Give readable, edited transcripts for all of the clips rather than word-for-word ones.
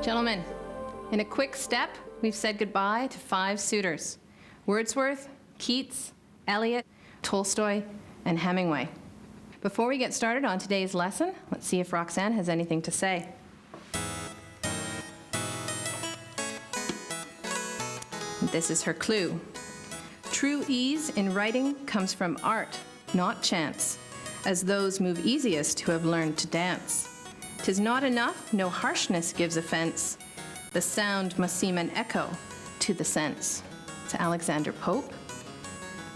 Gentlemen, in a quick step, we've said goodbye to 5 suitors: Wordsworth, Keats, Eliot, Tolstoy, and Hemingway. Before we get started on today's lesson, let's see if Roxanne has anything to say. This is her clue. True ease in writing comes from art, not chance, as those move easiest who have learned to dance. 'Tis not enough, no harshness gives offense. The sound must seem an echo to the sense. To Alexander Pope.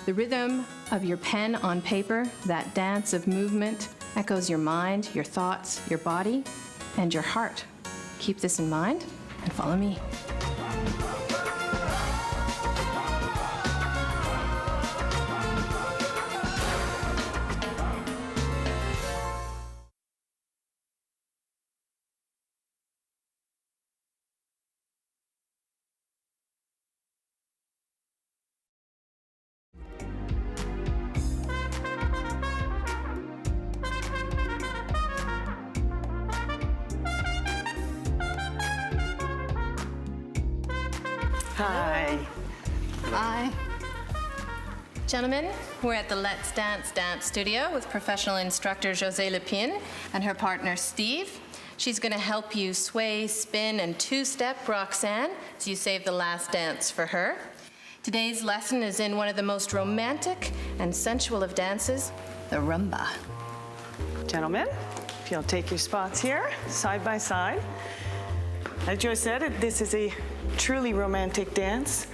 The rhythm of your pen on paper, that dance of movement, echoes your mind, your thoughts, your body, and your heart. Keep this in mind and follow me. Hi. Hi. Gentlemen, we're at the Let's Dance studio with professional instructor José Lepine and her partner Steve. She's going to help you sway, spin, and two-step Roxanne as you save the last dance for her. Today's lesson is in one of the most romantic and sensual of dances, the rumba. Gentlemen, if you'll take your spots here, side by side. As Joe said, this is a truly romantic dance.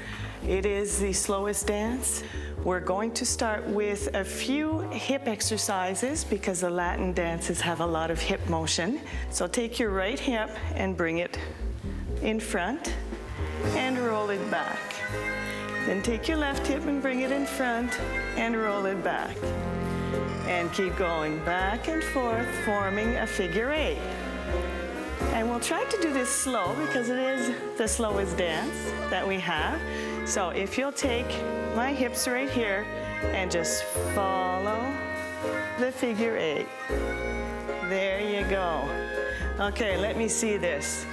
It is the slowest dance. We're going to start with a few hip exercises because the Latin dances have a lot of hip motion. So take your right hip and bring it in front and roll it back. Then take your left hip and bring it in front and roll it back. And keep going back and forth, forming a figure 8. And we'll try to do this slow because it is the slowest dance that we have. So if you'll take my hips right here and just follow the figure 8. There you go. Okay, let me see this.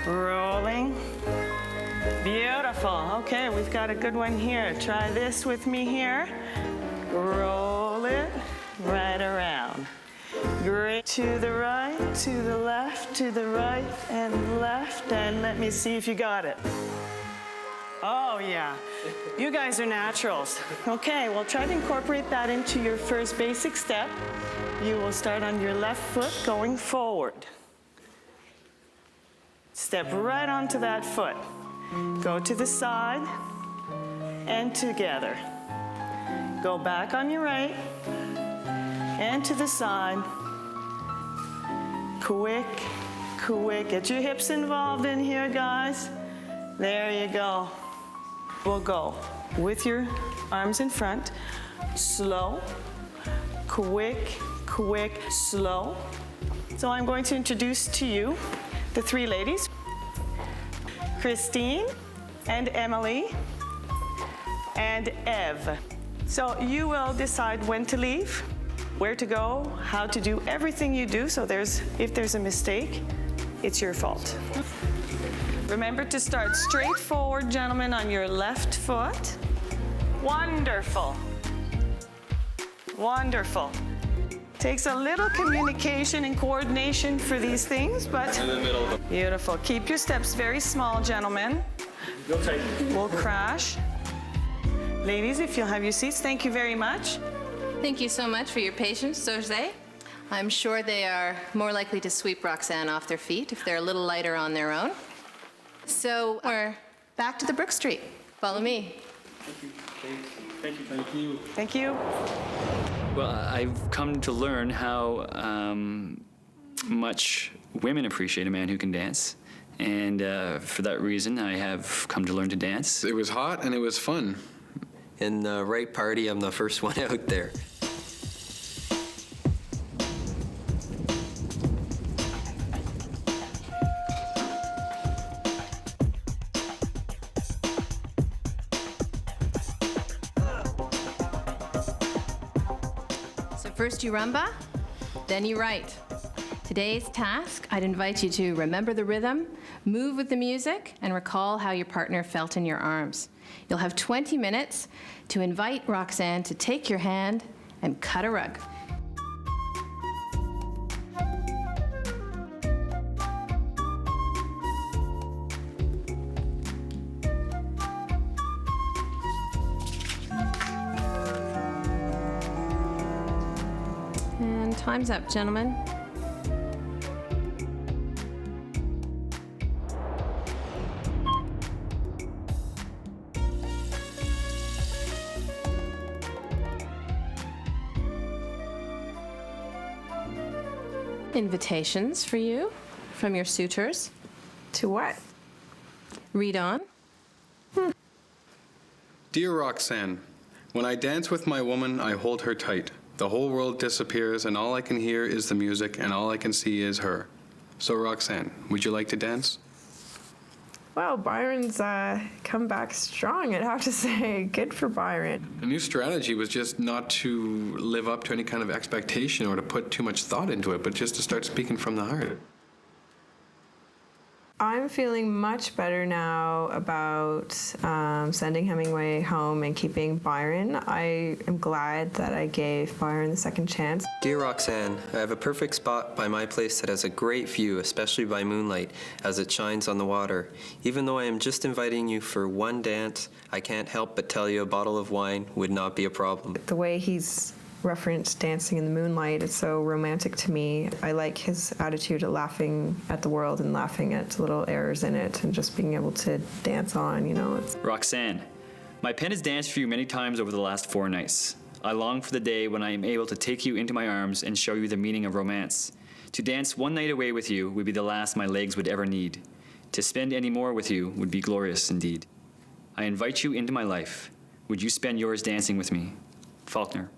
Rolling. Beautiful. Okay, we've got a good one here. Try this with me here. Roll it right around. Great. To the right, to the left, to the right and left, and let me see if you got it. Oh yeah, you guys are naturals. Okay, well try to incorporate that into your first basic step. You will start on your left foot going forward. Step right onto that foot. Go to the side and together. Go back on your right and to the side. Quick, quick. Get your hips involved in here, guys. There you go. We'll go with your arms in front. Slow, quick, quick, slow. So I'm going to introduce to you the 3 ladies, Christine and Emily and Eve. So you will decide when to leave, where to go, how to do everything you do. So if there's a mistake, it's your fault. Remember to start straight forward, gentlemen, on your left foot. Wonderful. Wonderful. Takes a little communication and coordination for these things, but in the middle. Beautiful. Keep your steps very small, gentlemen. Go tight. We'll crash. Ladies, if you'll have your seats, thank you very much. Thank you so much for your patience, José. I'm sure they are more likely to sweep Roxanne off their feet if they're a little lighter on their own. So we're back to the Brook Street. Follow me. Thank you. Thank you. Thank you. Thank you. Well, I've come to learn how much women appreciate a man who can dance. And for that reason, I have come to learn to dance. It was hot and it was fun. In the right party, I'm the first one out there. So first you rumba, then you write. Today's task, I'd invite you to remember the rhythm, Move with the music and recall how your partner felt in your arms. You'll have 20 minutes to invite Roxanne to take your hand and cut a rug. And time's up, gentlemen. Invitations for you from your suitors. To what? Read on. Dear Roxanne, when I dance with my woman, I hold her tight. The whole world disappears, and all I can hear is the music, and all I can see is her. So, Roxanne, would you like to dance? Well, Byron's come back strong, I'd have to say. Good for Byron. The new strategy was just not to live up to any kind of expectation or to put too much thought into it, but just to start speaking from the heart. I'm feeling much better now about sending Hemingway home and keeping Byron. I am glad that I gave Byron the second chance. Dear Roxanne, I have a perfect spot by my place that has a great view, especially by moonlight, as it shines on the water. Even though I am just inviting you for one dance, I can't help but tell you a bottle of wine would not be a problem. The way he's referenced dancing in the moonlight, it's so romantic to me. I like his attitude of laughing at the world and laughing at little errors in it and just being able to dance on, you know. Roxanne, my pen has danced for you many times over the last 4 nights. I long for the day when I am able to take you into my arms and show you the meaning of romance. To dance one night away with you would be the last my legs would ever need. To spend any more with you would be glorious indeed. I invite you into my life. Would you spend yours dancing with me? Faulkner.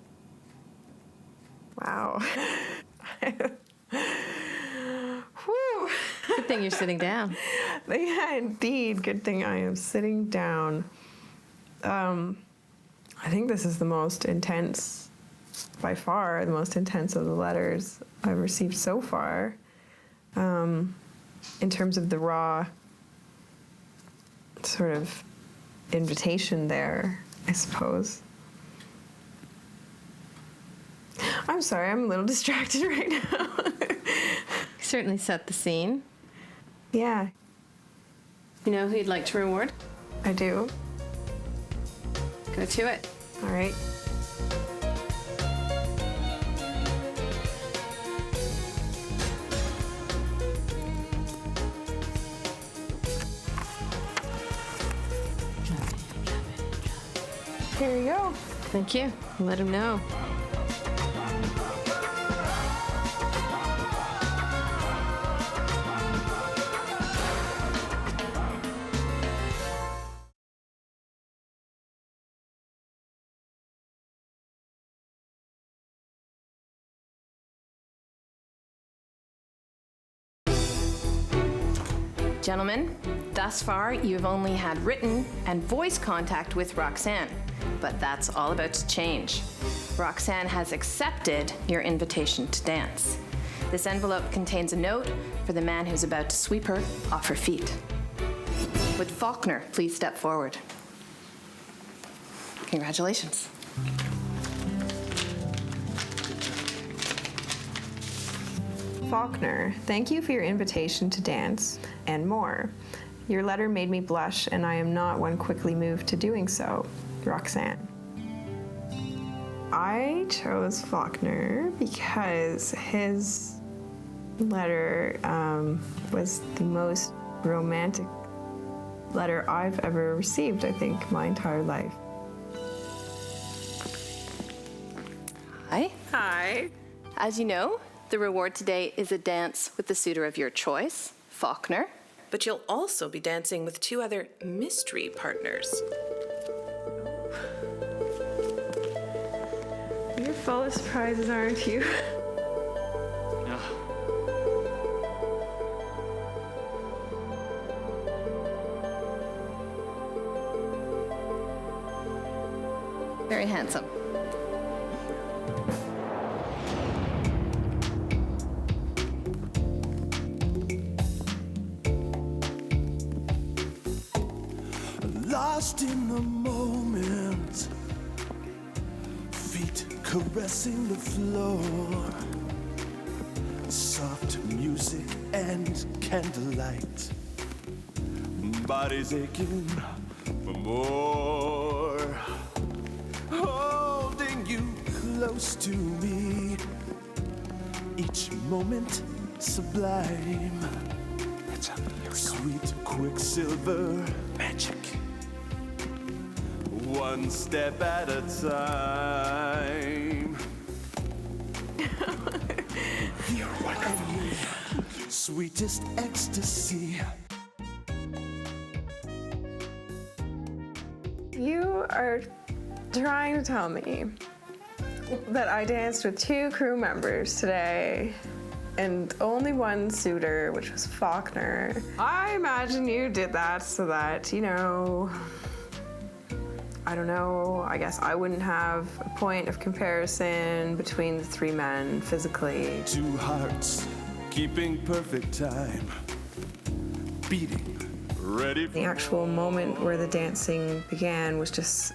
Wow. Whew. Good thing you're sitting down. Yeah, indeed. Good thing I am sitting down. I think this is the most intense, by far, the most intense of the letters I've received so far. In terms of the raw sort of invitation there, I suppose. I'm sorry, I'm a little distracted right now. Certainly set the scene. Yeah, You know who you'd like to reward? I do. Go to it. All right. Here you go. Thank you. Let him know. Gentlemen, thus far you've only had written and voice contact with Roxanne, but that's all about to change. Roxanne has accepted your invitation to dance. This envelope contains a note for the man who's about to sweep her off her feet. Would Faulkner please step forward? Congratulations. Faulkner, thank you for your invitation to dance and more. Your letter made me blush, and I am not one quickly moved to doing so. Roxanne. I chose Faulkner because his letter was the most romantic letter I've ever received, I think, my entire life. Hi. Hi. As you know, the reward today is a dance with the suitor of your choice, Faulkner. But you'll also be dancing with 2 other mystery partners. You're full of surprises, aren't you? Very handsome. lost in the moment, feet caressing the floor, soft music and candlelight, bodies aching for more, holding you close to me, each moment sublime. Sweet quicksilver magic, one step at a time. You're wonderful. Sweetest ecstasy. You are trying to tell me that I danced with 2 crew members today and only one suitor, which was Faulkner. I imagine you did that so that, you know, I don't know, I guess I wouldn't have a point of comparison between the 3 men physically. 2 hearts keeping perfect time, beating, ready. The actual moment where the dancing began was just,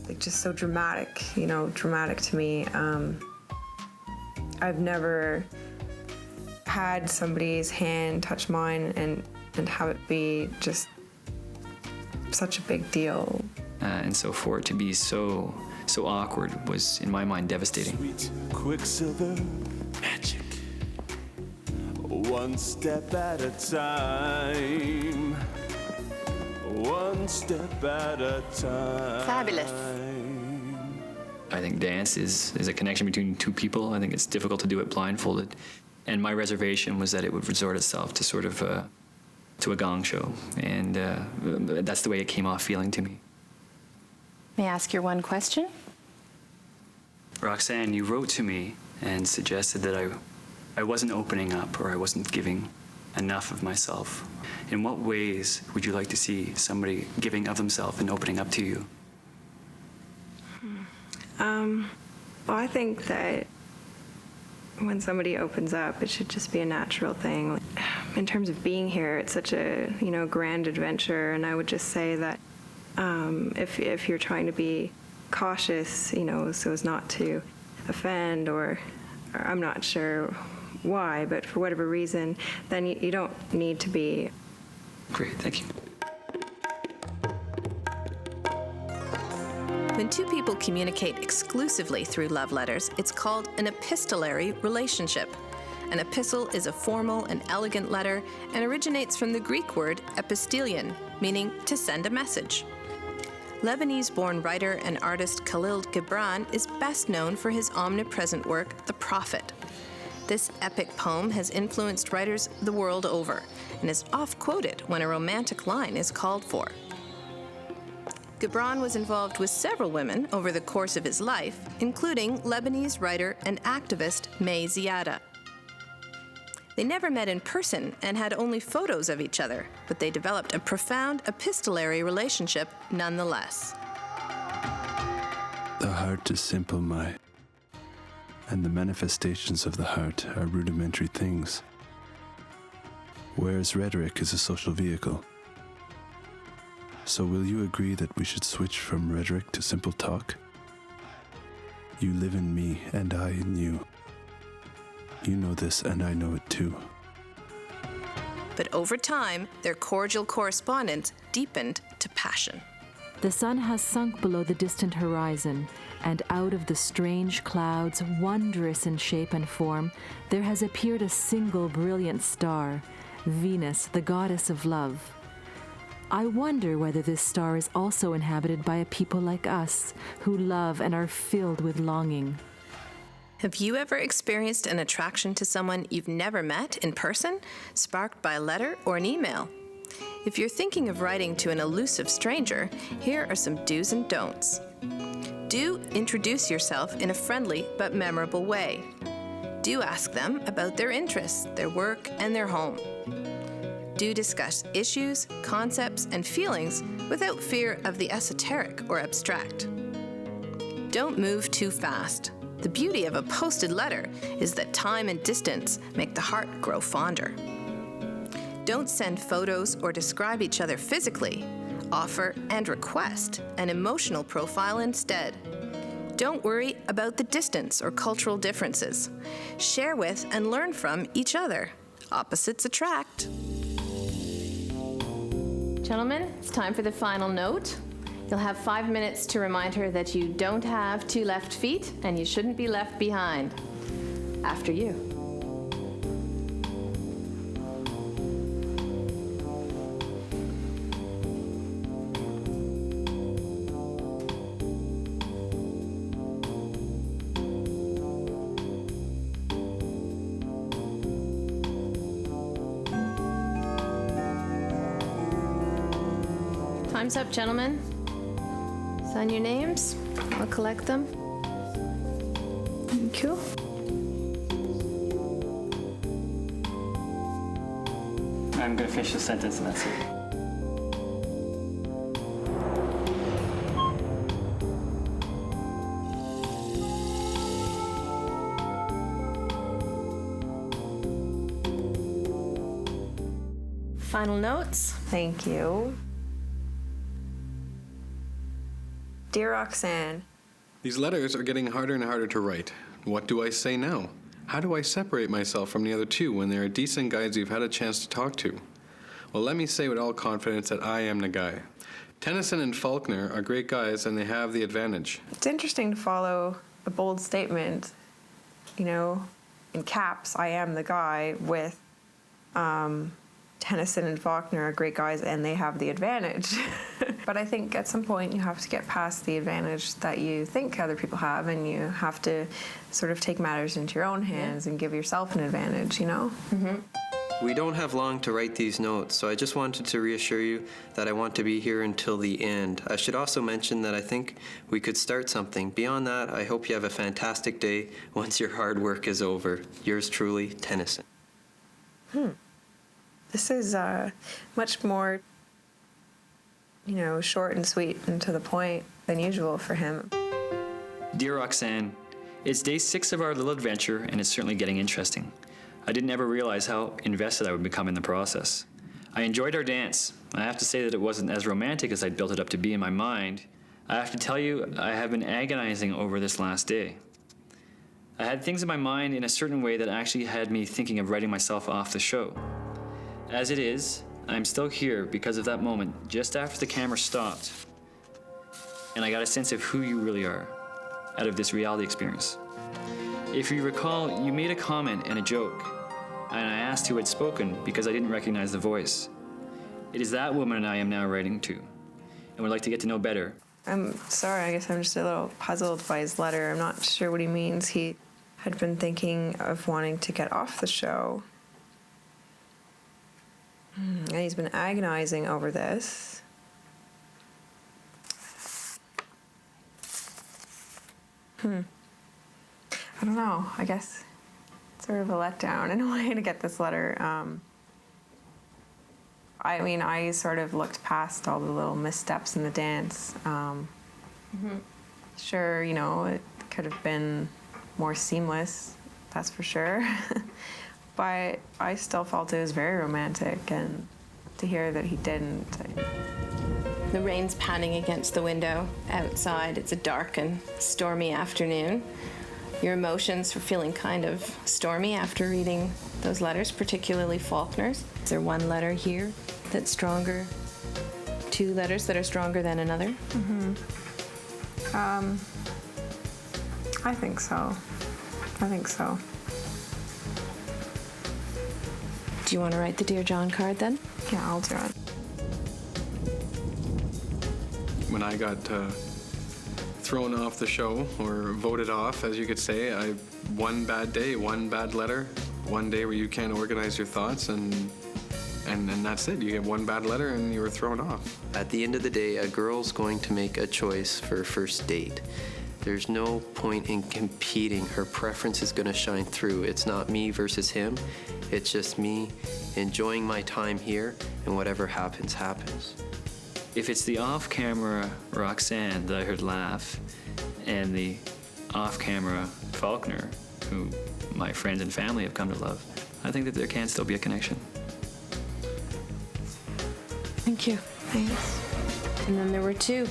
like just so dramatic, you know, dramatic to me. I've never had somebody's hand touch mine and have it be just such a big deal. And so for it to be so awkward was, in my mind, devastating. Sweet quicksilver magic, one step at a time, one step at a time. Fabulous. I think dance is a connection between 2 people. I think it's difficult to do it blindfolded. And my reservation was that it would resort itself to sort of to a gong show. And that's the way it came off feeling to me. May I ask your one question? Roxanne, you wrote to me and suggested that I wasn't opening up or I wasn't giving enough of myself. In what ways would you like to see somebody giving of themselves and opening up to you? Well, I think that when somebody opens up, it should just be a natural thing. In terms of being here, it's such a, you know, grand adventure, and I would just say that if you're trying to be cautious, you know, so as not to offend, or I'm not sure why, but for whatever reason, then you don't need to be. Great, thank you. When 2 people communicate exclusively through love letters, it's called an epistolary relationship. An epistle is a formal and elegant letter and originates from the Greek word epistelion, meaning to send a message. Lebanese-born writer and artist Khalil Gibran is best known for his omnipresent work, The Prophet. This epic poem has influenced writers the world over and is oft-quoted when a romantic line is called for. Gibran was involved with several women over the course of his life, including Lebanese writer and activist May Ziada. They never met in person and had only photos of each other, but they developed a profound epistolary relationship nonetheless. The heart is simple, Mai, and the manifestations of the heart are rudimentary things, whereas rhetoric is a social vehicle. So will you agree that we should switch from rhetoric to simple talk? You live in me and I in you. You know this and I know it too. But over time, their cordial correspondence deepened to passion. The sun has sunk below the distant horizon, and out of the strange clouds, wondrous in shape and form, there has appeared a single brilliant star, Venus, the goddess of love. I wonder whether this star is also inhabited by a people like us, who love and are filled with longing. Have you ever experienced an attraction to someone you've never met in person, sparked by a letter or an email? If you're thinking of writing to an elusive stranger, here are some do's and don'ts. Do introduce yourself in a friendly but memorable way. Do ask them about their interests, their work, and their home. Do discuss issues, concepts, and feelings without fear of the esoteric or abstract. Don't move too fast. The beauty of a posted letter is that time and distance make the heart grow fonder. Don't send photos or describe each other physically. Offer and request an emotional profile instead. Don't worry about the distance or cultural differences. Share with and learn from each other. Opposites attract. Gentlemen, it's time for the final note. You'll have 5 minutes to remind her that you don't have 2 left feet and you shouldn't be left behind. After you. Time's up, gentlemen. Sign your names. I'll collect them. Thank you. I'm going to finish the sentence and that's it. Final notes. Thank you. Dear Roxanne, These letters are getting harder and harder to write. What do I say now? How do I separate myself from the other two when they are decent guys you've had a chance to talk to? Well, let me say with all confidence that I am the guy. Tennyson and Faulkner are great guys and they have the advantage. it's interesting to follow the bold statement, you know, in caps, I am the guy, with Tennyson and Faulkner are great guys and they have the advantage. But I think at some point you have to get past the advantage that you think other people have, and you have to sort of take matters into your own hands and give yourself an advantage, you know? We don't have long to write these notes, so I just wanted to reassure you that I want to be here until the end. I should also mention that I think we could start something. Beyond that, I hope you have a fantastic day once your hard work is over. Yours truly, Tennyson. This is much more, you know, short and sweet and to the point than usual for him. Dear Roxanne, it's day 6 of our little adventure and it's certainly getting interesting. I didn't ever realize how invested I would become in the process. I enjoyed our dance. I have to say that it wasn't as romantic as I'd built it up to be in my mind. I have to tell you, I have been agonizing over this last day. I had things in my mind in a certain way that actually had me thinking of writing myself off the show. As it is, I'm still here because of that moment just after the camera stopped, and I got a sense of who you really are out of this reality experience. If you recall, you made a comment and a joke, and I asked who had spoken because I didn't recognize the voice. It is that woman I am now writing to, and would like to get to know better. I'm sorry, I guess I'm just a little puzzled by his letter. I'm not sure what he means. He had been thinking of wanting to get off the show. And he's been agonizing over this. I don't know. I guess it's sort of a letdown in a way to get this letter. I mean, I sort of looked past all the little missteps in the dance. Sure, you know, it could have been more seamless, that's for sure. But I still felt it was very romantic, and to hear that he didn't. The rain's patting against the window. Outside, it's a dark and stormy afternoon. Your emotions were feeling kind of stormy after reading those letters, particularly Faulkner's. Is there one letter here that's stronger? 2 letters that are stronger than another? I think so. Do you want to write the Dear John card then? Yeah, I'll do it. When I got thrown off the show, or voted off, as you could say, one bad day, one bad letter, one day where you can't organize your thoughts, and that's it. You get one bad letter and you were thrown off. At the end of the day, a girl's going to make a choice for a first date. There's no point in competing. Her preference is going to shine through. It's not me versus him. It's just me enjoying my time here, and whatever happens, happens. If it's the off-camera Roxanne that I heard laugh, and the off-camera Faulkner, who my friends and family have come to love, I think that there can still be a connection. Thank you. Thanks. And then there were 2.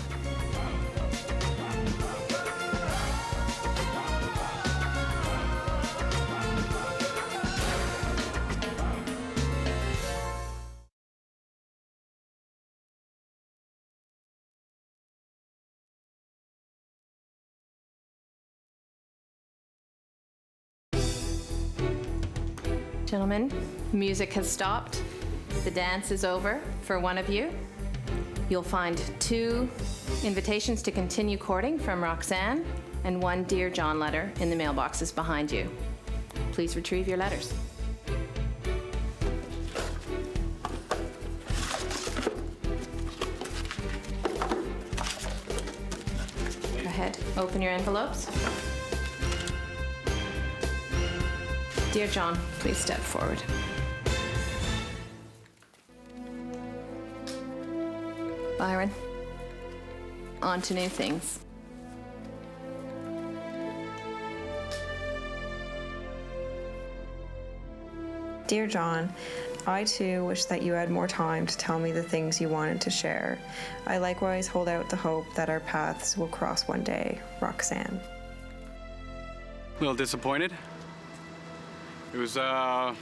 Gentlemen, music has stopped. The dance is over for one of you. You'll find 2 invitations to continue courting from Roxanne and 1 Dear John letter in the mailboxes behind you. Please retrieve your letters. Go ahead, open your envelopes. Dear John, please step forward. Byron, on to new things. Dear John, I too wish that you had more time to tell me the things you wanted to share. I likewise hold out the hope that our paths will cross one day. Roxanne. A little disappointed. It was, had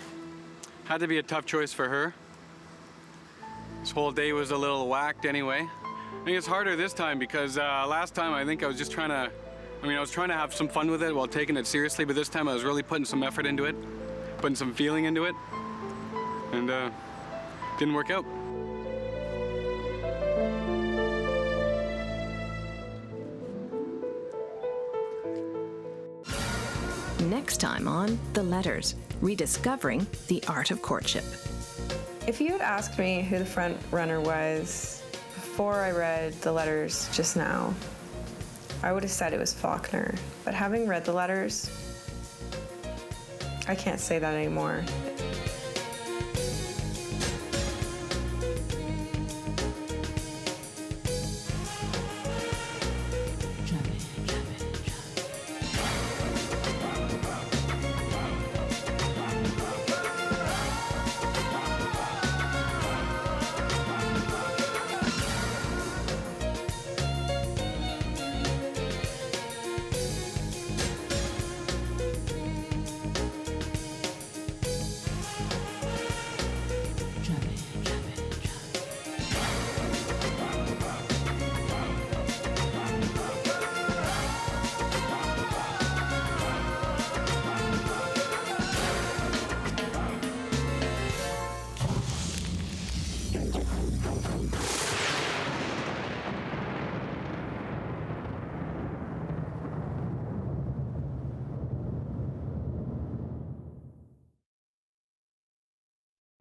to be a tough choice for her. This whole day was a little whacked anyway. I think it's harder this time because last time I think I was just trying to, I was trying to have some fun with it while taking it seriously, but this time I was really putting some effort into it, putting some feeling into it, and didn't work out. Next time on The Letters, rediscovering the art of courtship. If you had asked me who the front runner was before I read the letters just now, I would have said it was Faulkner. But having read the letters, I can't say that anymore.